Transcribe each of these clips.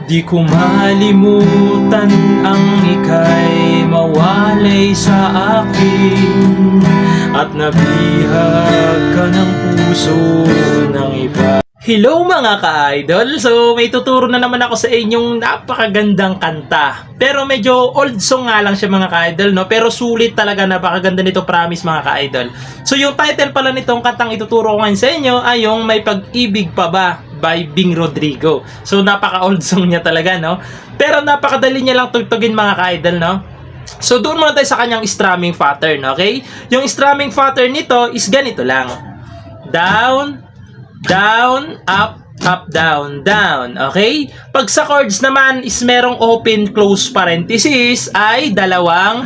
Di ko malimutan ang ika'y mawalay sa akin at nabihag ka ng puso ng iba. Hello mga ka-idol! So may tuturo na naman ako sa inyong napakagandang kanta. Pero medyo old song nga lang siya mga ka-idol, no? Pero sulit talaga, napakaganda nito, promise mga ka-idol. So yung title pala nitong kantang ituturo ko ngayon sa inyo ay yung May Pag-ibig Pa Ba by Bing Rodrigo. So napaka-old song niya talaga, no? Pero napakadali niya lang tugtugin mga ka-idol, no? So doon muna tayo sa kanyang strumming pattern, okay? Yung strumming pattern nito is ganito lang. Down, down, up, up, down, down. Okay? Pag sa chords naman is merong open, close parenthesis ay dalawang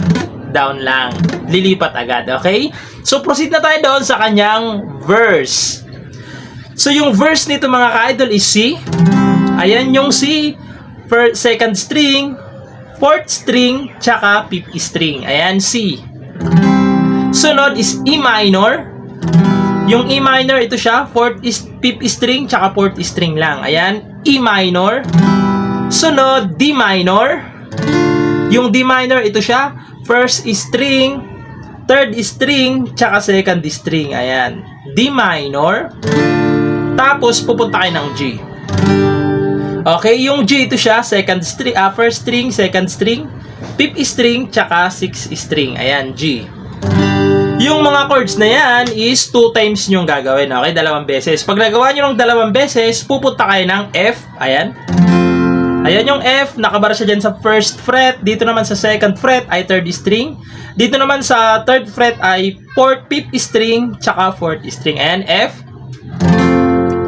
down lang. Lilipat agad. Okay? So proceed na tayo doon sa kanyang verse. So yung verse nito mga ka-idol is C. Ayan yung C. First, second string, fourth string, tsaka fifth string. Ayan, C. Sunod is E minor. Yung E minor, ito siya, fifth string, tsaka fourth string lang. Ayan, E minor. Sunod, D minor. Yung D minor, ito siya, first string, third string, tsaka second string. Ayan, D minor. Tapos, pupunta kayo ng G. Okay, yung G, ito siya, second string, first string, second string, fifth string, tsaka sixth string. Ayan, G. Yung mga chords na yan is 2 times nyong gagawin, okay? 2 beses. Pag nagawa nyo ng 2 beses, pupunta kayo ng F. Ayan. Ayan yung F. Nakabara siya dyan sa first fret. Dito naman sa second fret ay third string. Dito naman sa third fret ay fifth string, tsaka fourth string. Ayan, F.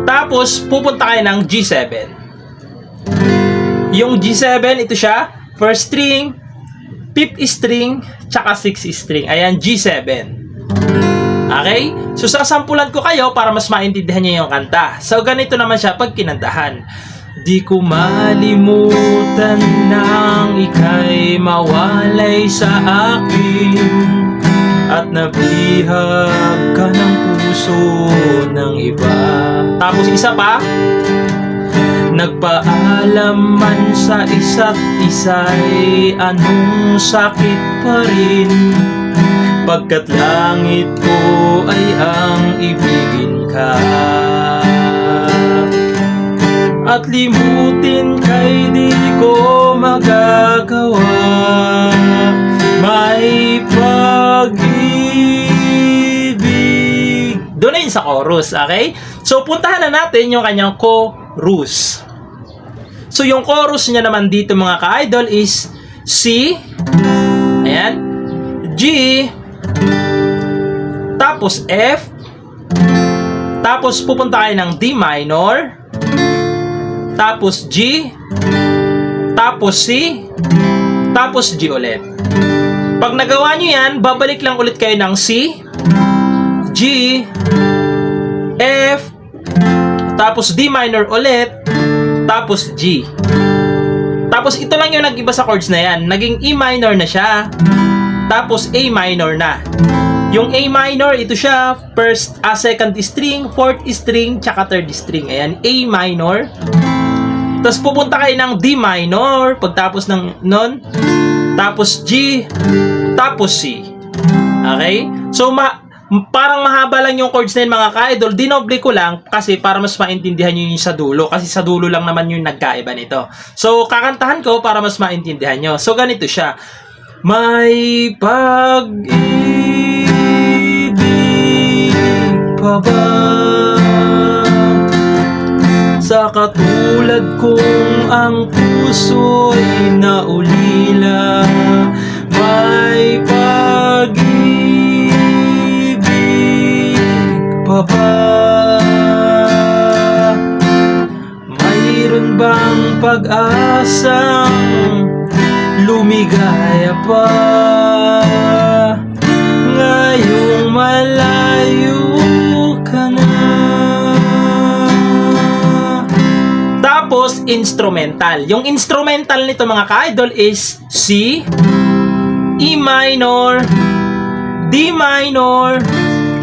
Tapos, pupunta kayo ng G7. Yung G7, ito siya. First string, fifth string, tsaka sixth string. Ayan, G7. Okay? So, sasampulan ko kayo para mas maintindihan nyo yung kanta. So, ganito naman siya pag kinantahan. Di ko malimutan nang ika'y mawalay sa akin at nabihag ka ng puso ng iba. Tapos, isa pa. Nagpaalam man sa isa't isa'y anong sakit pa rin, pagkat langit ko ay ang ibigin ka, at limutin kay di ko magagawa. May pag-ibig. Doon na yun sa chorus, okay? So, puntahan na natin yung kanyang chorus. So, yung chorus niya naman dito mga ka-idol is C, ayan, G, tapos F, tapos pupunta kayo ng D minor, tapos G, tapos C, tapos G ulit. Pag nagawa nyo yan, babalik lang ulit kayo ng C, G, F, tapos D minor ulit, tapos G. Tapos ito lang yung nag-iba sa chords na yan. Naging E minor na siya. Tapos A minor na. Yung A minor, ito siya, first, second string, fourth string, tsaka third string. Ayan, A minor. Tapos pupunta kayo ng D minor, pagtapos ng nun. Tapos G, tapos C. Okay? So, parang mahaba lang yung chords na yun mga ka-idol. Dinoble ko lang kasi para mas maintindihan nyo yung sa dulo. Kasi sa dulo lang naman yung nagkaiba nito. So, kakantahan ko para mas maintindihan nyo. So, ganito siya. May pag-ibig pa ba sa katulad kong ang puso'y naulila? May pa ba? Mayroon bang pag-asang lumigaya pa ngayong malayo ka na? Tapos, instrumental. Yung instrumental nito mga ka-idol is C, E minor, D minor,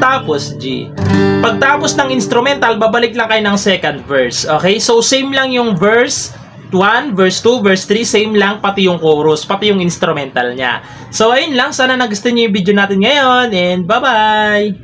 tapos G. Pagtapos ng instrumental, babalik lang kayo ng second verse. Okay? So, same lang yung verse, 1, verse 2, verse 3, same lang, pati yung chorus, pati yung instrumental niya. So, ayun lang. Sana nagustuhan niyo yung video natin ngayon, and bye-bye!